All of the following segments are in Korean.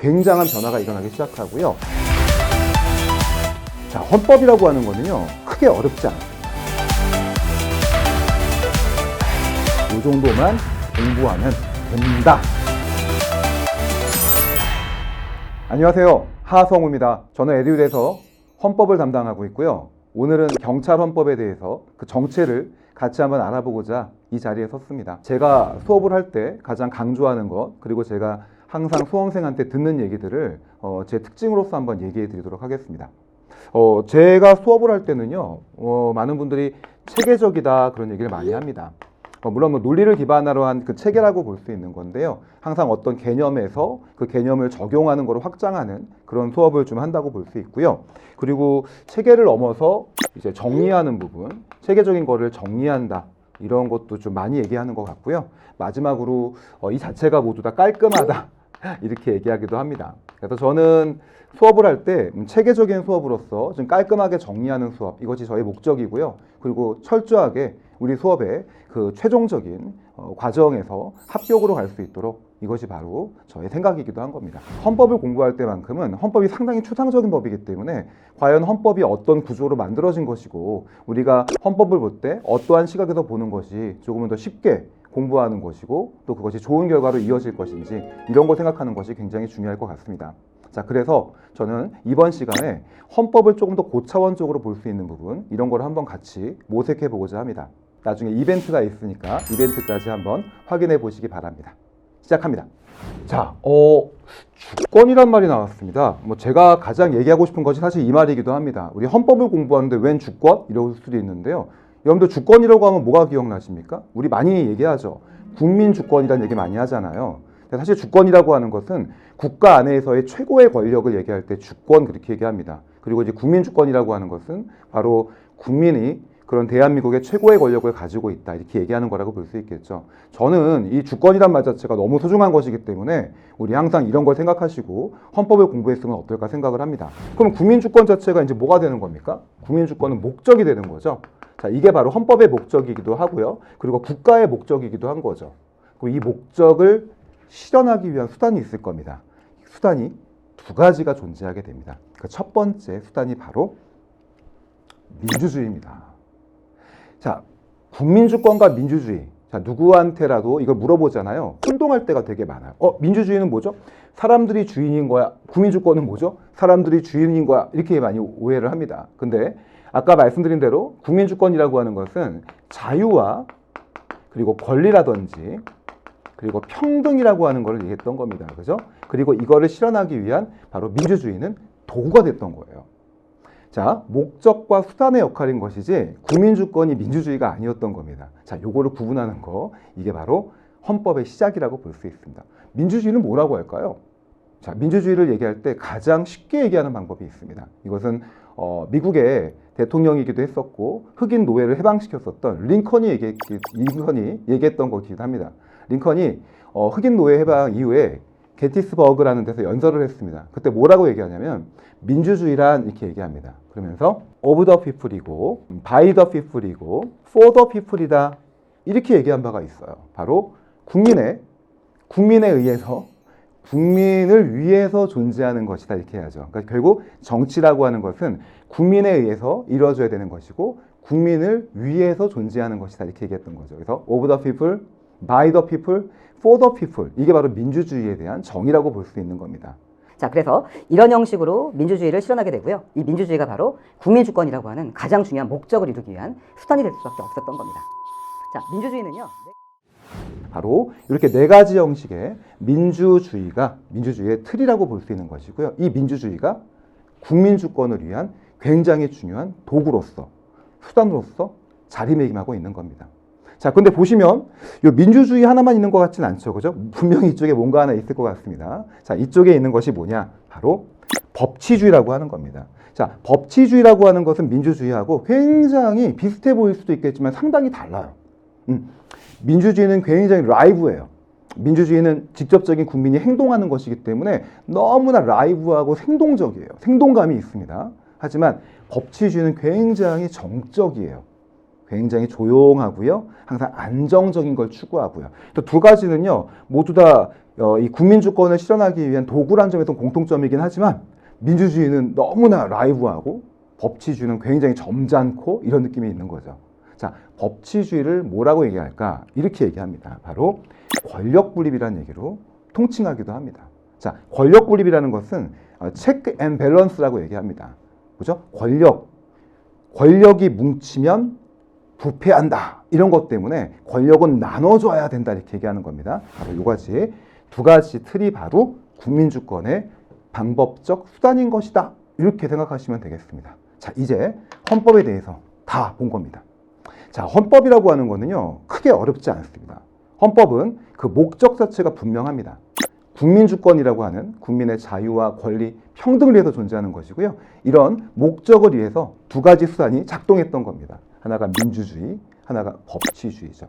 굉장한 변화가 일어나기 시작하고요. 자, 헌법이라고 하는 거는요, 크게 어렵지 않습니다. 이 정도만 공부하면 됩니다. 안녕하세요. 하성우입니다. 저는 에듀에서 헌법을 담당하고 있고요. 오늘은 경찰 헌법에 대해서 그 정체를 같이 한번 알아보고자 이 자리에 섰습니다. 제가 수업을 할 때 가장 강조하는 것, 그리고 제가 항상 수험생한테 듣는 얘기들을 제 특징으로서 한번 얘기해 드리도록 하겠습니다. 제가 수업을 할 때는요, 많은 분들이 체계적이다 그런 얘기를 많이 합니다. 물론 논리를 기반으로 한 그 체계라고 볼 수 있는 건데요. 항상 어떤 개념에서 그 개념을 적용하는 것을 확장하는 그런 수업을 좀 한다고 볼 수 있고요. 그리고 체계를 넘어서 이제 정리하는 부분, 체계적인 거를 정리한다. 이런 것도 좀 많이 얘기하는 것 같고요. 마지막으로 이 자체가 모두 다 깔끔하다. 이렇게 얘기하기도 합니다. 그래서 저는 수업을 할 때 체계적인 수업으로서 좀 깔끔하게 정리하는 수업, 이것이 저의 목적이고요. 그리고 철저하게 우리 수업의 그 최종적인 과정에서 합격으로 갈 수 있도록 이것이 바로 저의 생각이기도 한 겁니다. 헌법을 공부할 때만큼은 헌법이 상당히 추상적인 법이기 때문에 과연 헌법이 어떤 구조로 만들어진 것이고 우리가 헌법을 볼 때 어떠한 시각에서 보는 것이 조금은 더 쉽게 공부하는 것이고 또 그것이 좋은 결과로 이어질 것인지 이런 걸 생각하는 것이 굉장히 중요할 것 같습니다. 자, 그래서 저는 이번 시간에 헌법을 조금 더 고차원적으로 볼 수 있는 부분, 이런 걸 한번 같이 모색해 보고자 합니다. 나중에 이벤트가 있으니까 이벤트까지 한번 확인해 보시기 바랍니다. 시작합니다. 자, 주권이란 말이 나왔습니다. 제가 가장 얘기하고 싶은 것이 사실 이 말이기도 합니다. 우리 헌법을 공부하는데 웬 주권? 이럴 수도 있는데요. 여러분들 주권이라고 하면 뭐가 기억나십니까? 우리 많이 얘기하죠. 국민주권이라는 얘기 많이 하잖아요. 사실 주권이라고 하는 것은 국가 안에서의 최고의 권력을 얘기할 때 주권 그렇게 얘기합니다. 그리고 이제 국민주권이라고 하는 것은 바로 국민이 그런 대한민국의 최고의 권력을 가지고 있다 이렇게 얘기하는 거라고 볼 수 있겠죠. 저는 이 주권이란 말 자체가 너무 소중한 것이기 때문에 우리 항상 이런 걸 생각하시고 헌법을 공부했으면 어떨까 생각을 합니다. 그럼 국민주권 자체가 이제 뭐가 되는 겁니까? 국민주권은 목적이 되는 거죠. 자, 이게 바로 헌법의 목적이기도 하고요. 그리고 국가의 목적이기도 한 거죠. 그리고 이 목적을 실현하기 위한 수단이 있을 겁니다. 수단이 두 가지가 존재하게 됩니다. 그 첫 번째 수단이 바로 민주주의입니다. 자, 국민주권과 민주주의. 자, 누구한테라도 이걸 물어보잖아요. 혼동할 때가 되게 많아요. 민주주의는 뭐죠? 사람들이 주인인 거야. 국민주권은 뭐죠? 사람들이 주인인 거야. 이렇게 많이 오해를 합니다. 근데 아까 말씀드린 대로 국민주권이라고 하는 것은 자유와 그리고 권리라든지 그리고 평등이라고 하는 걸 얘기했던 겁니다. 그죠? 그리고 이거를 실현하기 위한 바로 민주주의는 도구가 됐던 거예요. 자, 목적과 수단의 역할인 것이지 국민주권이 민주주의가 아니었던 겁니다. 자, 요거를 구분하는 거, 이게 바로 헌법의 시작이라고 볼 수 있습니다. 민주주의는 뭐라고 할까요? 자, 민주주의를 얘기할 때 가장 쉽게 얘기하는 방법이 있습니다. 이것은 미국의 대통령이기도 했었고 흑인 노예를 해방시켰었던 링컨이 얘기했던 것이기도 합니다. 링컨이 흑인 노예 해방 이후에 게티스버그라는 데서 연설을 했습니다. 그때 뭐라고 얘기하냐면 민주주의란 이렇게 얘기합니다. 그러면서 of the people이고 by the people이고 for the people이다 이렇게 얘기한 바가 있어요. 바로 국민에 의해서 국민을 위해서 존재하는 것이다 이렇게 해야죠. 그러니까 결국 정치라고 하는 것은 국민에 의해서 이루어져야 되는 것이고 국민을 위해서 존재하는 것이다 이렇게 얘기했던 거죠. 그래서 of the people, by the people, for the people 이게 바로 민주주의에 대한 정의라고 볼 수 있는 겁니다. 자, 그래서 이런 형식으로 민주주의를 실현하게 되고요. 이 민주주의가 바로 국민주권이라고 하는 가장 중요한 목적을 이루기 위한 수단이 될 수밖에 없었던 겁니다. 자, 민주주의는요. 바로 이렇게 네 가지 형식의 민주주의의 틀이라고 볼 수 있는 것이고요. 이 민주주의가 국민주권을 위한 굉장히 중요한 도구로서, 수단으로서 자리매김하고 있는 겁니다. 자, 근데 보시면 이 민주주의 하나만 있는 것 같지는 않죠. 그죠? 분명히 이쪽에 뭔가 하나 있을 것 같습니다. 자, 이쪽에 있는 것이 뭐냐? 바로 법치주의라고 하는 겁니다. 자, 법치주의라고 하는 것은 민주주의하고 굉장히 비슷해 보일 수도 있겠지만 상당히 달라요. 민주주의는 굉장히 라이브예요. 민주주의는 직접적인 국민이 행동하는 것이기 때문에 너무나 라이브하고 생동적이에요. 생동감이 있습니다. 하지만 법치주의는 굉장히 정적이에요. 굉장히 조용하고요. 항상 안정적인 걸 추구하고요. 또 두 가지는요. 모두 다 이 국민주권을 실현하기 위한 도구란 점에서 공통점이긴 하지만 민주주의는 너무나 라이브하고 법치주의는 굉장히 점잖고 이런 느낌이 있는 거죠. 자, 법치주의를 뭐라고 얘기할까? 이렇게 얘기합니다. 바로 권력분립이라는 얘기로 통칭하기도 합니다. 자, 권력분립이라는 것은 체크 앤 밸런스라고 얘기합니다. 그죠? 권력이 뭉치면 부패한다. 이런 것 때문에 권력은 나눠줘야 된다. 이렇게 얘기하는 겁니다. 바로 두 가지 틀이 바로 국민주권의 방법적 수단인 것이다. 이렇게 생각하시면 되겠습니다. 자, 이제 헌법에 대해서 다 본 겁니다. 자, 헌법이라고 하는 거는요, 크게 어렵지 않습니다. 헌법은 그 목적 자체가 분명합니다. 국민주권이라고 하는 국민의 자유와 권리, 평등을 위해서 존재하는 것이고요. 이런 목적을 위해서 두 가지 수단이 작동했던 겁니다. 하나가 민주주의, 하나가 법치주의죠.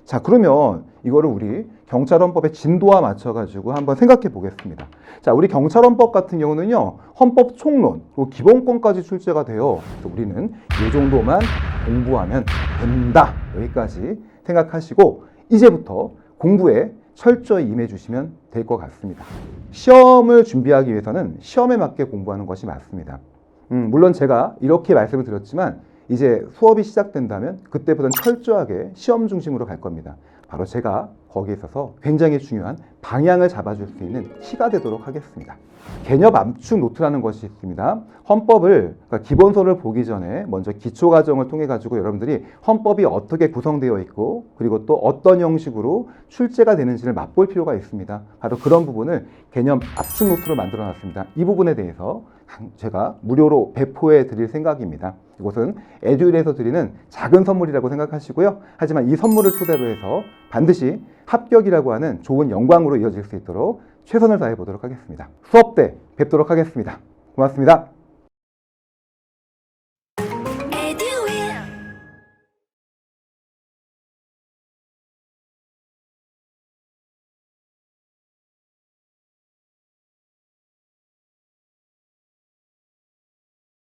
자, 그러면 이거를 우리 경찰헌법의 진도와 맞춰가지고 한번 생각해 보겠습니다. 자, 우리 경찰헌법 같은 경우는요, 헌법 총론, 그리고 기본권까지 출제가 돼요. 그래서 우리는 이 정도만 공부하면 된다. 여기까지 생각하시고, 이제부터 공부에 철저히 임해 주시면 될 것 같습니다. 시험을 준비하기 위해서는 시험에 맞게 공부하는 것이 맞습니다. 물론 제가 이렇게 말씀을 드렸지만 이제 수업이 시작된다면 그때부터는 철저하게 시험 중심으로 갈 겁니다. 바로 제가 거기에 있어서 굉장히 중요한 방향을 잡아줄 수 있는 키가 되도록 하겠습니다. 개념 압축 노트라는 것이 있습니다. 헌법을, 그러니까 기본서를 보기 전에 먼저 기초 과정을 통해 가지고 여러분들이 헌법이 어떻게 구성되어 있고 그리고 또 어떤 형식으로 출제가 되는지를 맛볼 필요가 있습니다. 바로 그런 부분을 개념 압축 노트로 만들어 놨습니다. 이 부분에 대해서 제가 무료로 배포해 드릴 생각입니다. 이것은 에듀윌에서 드리는 작은 선물이라고 생각하시고요. 하지만 이 선물을 토대로 해서 반드시 합격이라고 하는 좋은 영광으로 이어질 수 있도록 최선을 다해 보도록 하겠습니다. 수업 때 뵙도록 하겠습니다. 고맙습니다.